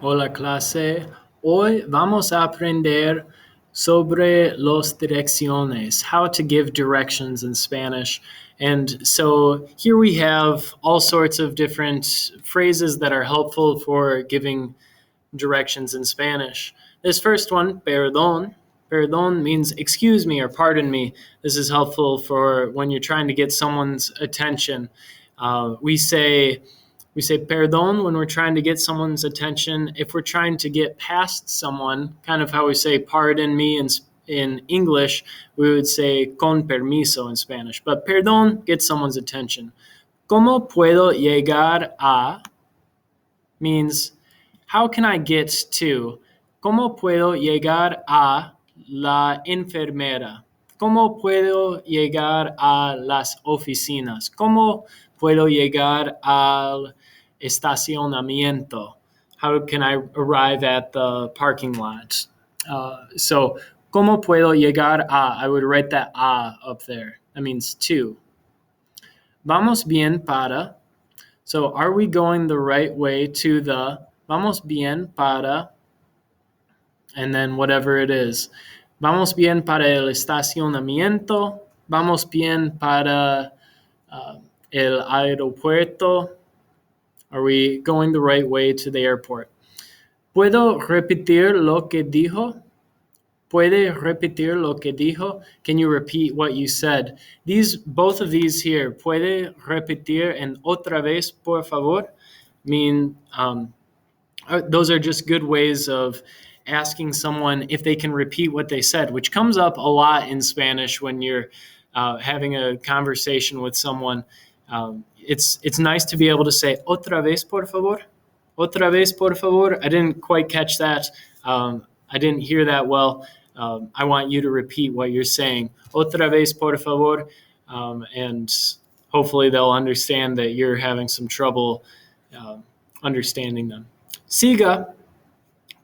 Hola clase, hoy vamos a aprender sobre las direcciones, how to give directions in Spanish. And so here we have all sorts of different phrases that are helpful for giving directions in Spanish. This first one, perdón. Perdón means excuse me or pardon me. This is helpful for when you're trying to get someone's attention. We say perdón when we're trying to get someone's attention. If we're trying to get past someone, kind of how we say pardon me in English, we would say con permiso in Spanish. But perdón gets someone's attention. ¿Cómo puedo llegar a means how can I get to? ¿Cómo puedo llegar a la enfermera? ¿Cómo puedo llegar a las oficinas? ¿Cómo puedo llegar al estacionamiento? How can I arrive at the parking lot? So, ¿cómo puedo llegar a? I would write that a up there. That means to. Vamos bien para. So, are we going the right way to the vamos bien para, and then whatever it is. Vamos bien para el estacionamiento. Vamos bien para el aeropuerto. Are we going the right way to the airport? ¿Puedo repetir lo que dijo? ¿Puede repetir lo que dijo? Can you repeat what you said? Both of these here, puede repetir and otra vez, por favor, mean those are just good ways of asking someone if they can repeat what they said, which comes up a lot in Spanish when you're having a conversation with someone. It's nice to be able to say otra vez, por favor. Otra vez, por favor. I didn't quite catch that. I didn't hear that well. I want you to repeat what you're saying. Otra vez, por favor. And hopefully they'll understand that you're having some trouble understanding them. Siga.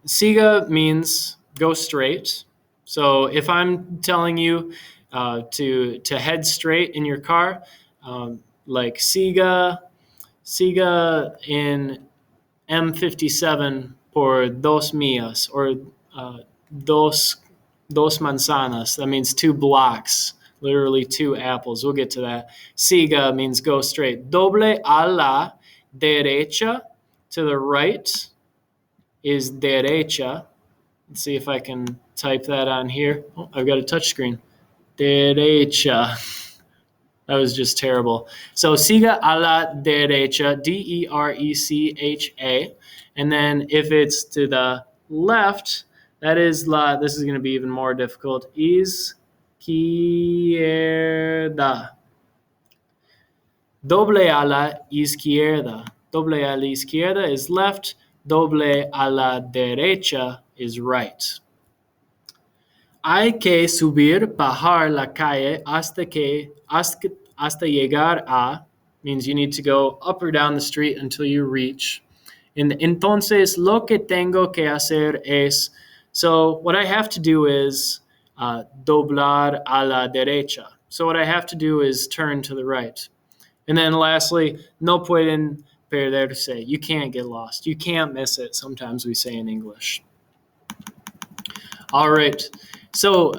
Siga means go straight. So if I'm telling you to head straight in your car, like siga in M57 por dos millas, or dos manzanas. That means 2 blocks, literally 2 apples. We'll get to that. Siga means go straight. Doble a la derecha, to the right, is derecha. Let's see if I can type that on here. Oh, I've got a touch screen. Derecha. That was just terrible. So siga a la derecha, derecha. And then if it's to the left, that is la, this is going to be even more difficult, izquierda. Doble a la izquierda. Doble a la izquierda is left. Doble a la derecha is right. Hay que subir, bajar la calle hasta llegar a, means you need to go up or down the street until you reach. And entonces lo que tengo que hacer es, so what I have to do is doblar a la derecha. So what I have to do is turn to the right. And then lastly, no pueden perderse. You can't get lost. You can't miss it, sometimes we say in English. All right. So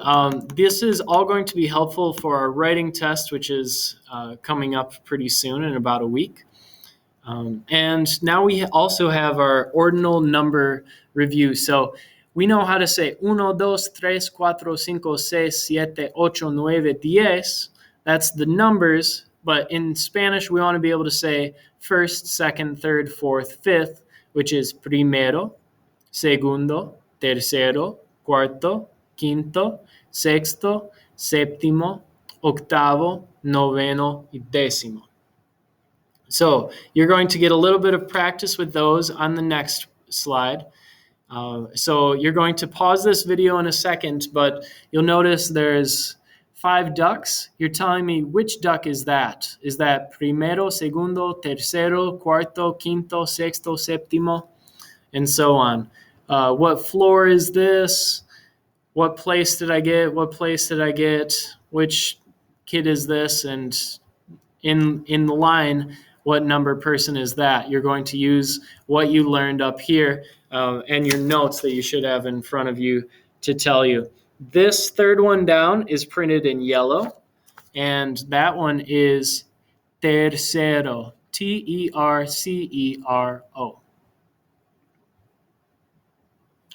this is all going to be helpful for our writing test, which is coming up pretty soon in about a week. And now we also have our ordinal number review. So we know how to say 1, 2, 3, 4, 5, 6, 7, 8, 9, 10. That's the numbers. But in Spanish, we want to be able to say first, second, third, fourth, fifth, which is primero, segundo, tercero, cuarto, quinto, sexto, séptimo, octavo, noveno, y décimo. So you're going to get a little bit of practice with those on the next slide. So you're going to pause this video in a second, but you'll notice there's 5 ducks. You're telling me which duck is that? Is that primero, segundo, tercero, cuarto, quinto, sexto, séptimo, and so on. What floor is this? What place did I get? What place did I get? Which kid is this? And in the line, what number person is that? You're going to use what you learned up here and your notes that you should have in front of you to tell you. This third one down is printed in yellow, and that one is tercero, Tercero.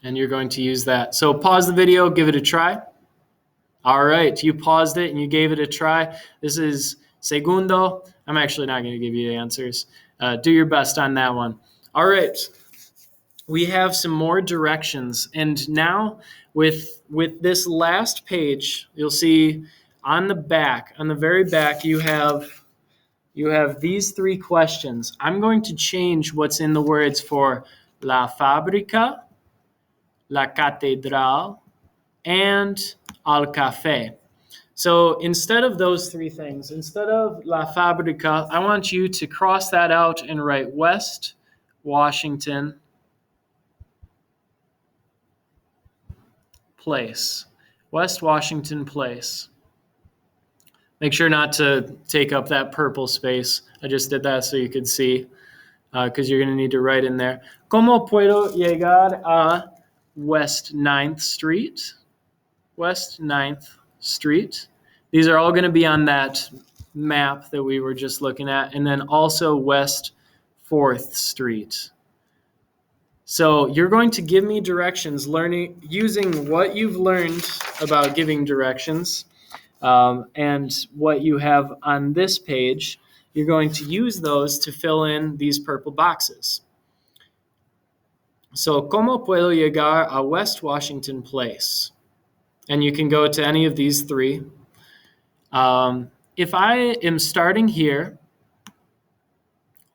And you're going to use that. So pause the video, give it a try. All right, you paused it and you gave it a try. This is segundo. I'm actually not going to give you the answers. Do your best on that one. All right, we have some more directions. And now with this last page, you'll see on the back, on the very back, you have these three questions. I'm going to change what's in the words for la fábrica, la catedral, and al café. So instead of those three things, instead of la fábrica, I want you to cross that out and write West Washington Place. West Washington Place. Make sure not to take up that purple space. I just did that so you could see, because you're going to need to write in there. ¿Cómo puedo llegar a West 9th Street? West 9th Street. These are all going to be on that map that we were just looking at, and then also West 4th Street. So you're going to give me directions using what you've learned about giving directions and what you have on this page. You're going to use those to fill in these purple boxes. So, ¿cómo puedo llegar a West Washington Place? And you can go to any of these three. If I am starting here,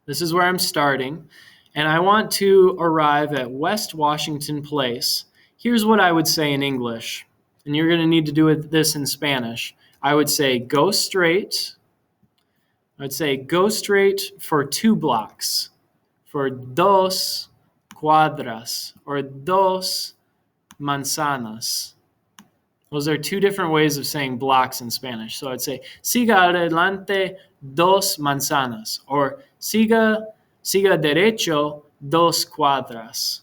this is where I'm starting, and I want to arrive at West Washington Place, here's what I would say in English, and you're going to need to do this in Spanish. I would say go straight. I'd say go straight for 2 blocks, for dos cuadras, or dos manzanas. Those are 2 different ways of saying blocks in Spanish. So I'd say siga adelante 2 manzanas, or siga derecho 2 cuadras.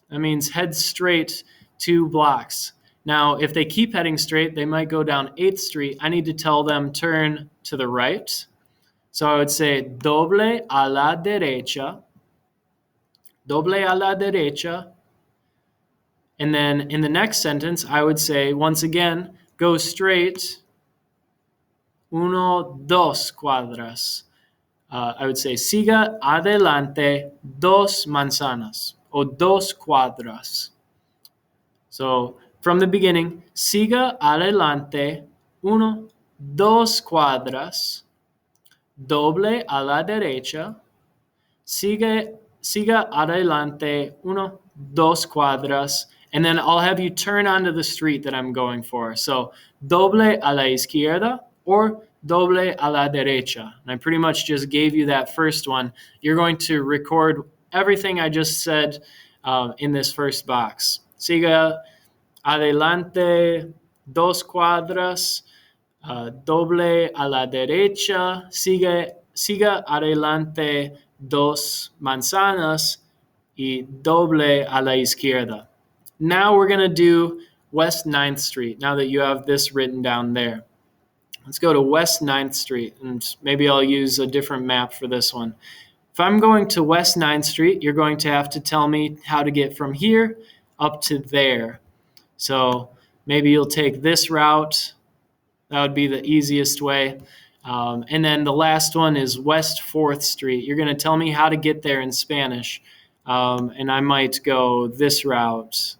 That means head straight 2 blocks. Now, if they keep heading straight, they might go down 8th Street. I need to tell them turn to the right. So I would say doble a la derecha, and then in the next sentence, I would say, once again, go straight, 1, 2 cuadras. I would say, siga adelante 2 manzanas, o 2 cuadras. So from the beginning, siga adelante 1, 2 cuadras, doble a la derecha, siga adelante 1, 2 cuadras, and then I'll have you turn onto the street that I'm going for. So doble a la izquierda or doble a la derecha. And I pretty much just gave you that first one. You're going to record everything I just said in this first box. Siga adelante 2 cuadras, doble a la derecha, siga adelante 2 manzanas, y doble a la izquierda. Now we're going to do West 9th Street, now that you have this written down there. Let's go to West 9th Street, and maybe I'll use a different map for this one. If I'm going to West 9th Street, you're going to have to tell me how to get from here up to there. So maybe you'll take this route. That would be the easiest way. And then the last one is West 4th Street. You're going to tell me how to get there in Spanish. And I might go this route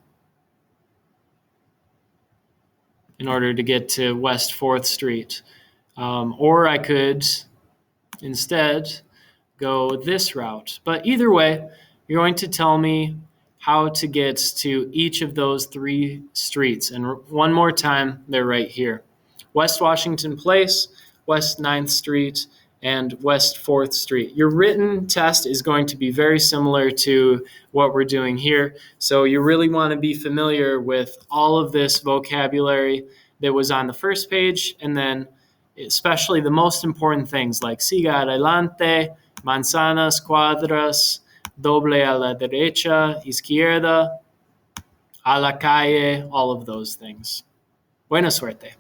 in order to get to West 4th Street. Or I could instead go this route. But either way, you're going to tell me how to get to each of those 3 streets. And one more time, they're right here. West Washington Place, West 9th Street, and West 4th Street. Your written test is going to be very similar to what we're doing here. So you really want to be familiar with all of this vocabulary that was on the first page, and then especially the most important things like siga adelante, manzanas, cuadras, doble a la derecha, izquierda, a la calle, all of those things. Buena suerte.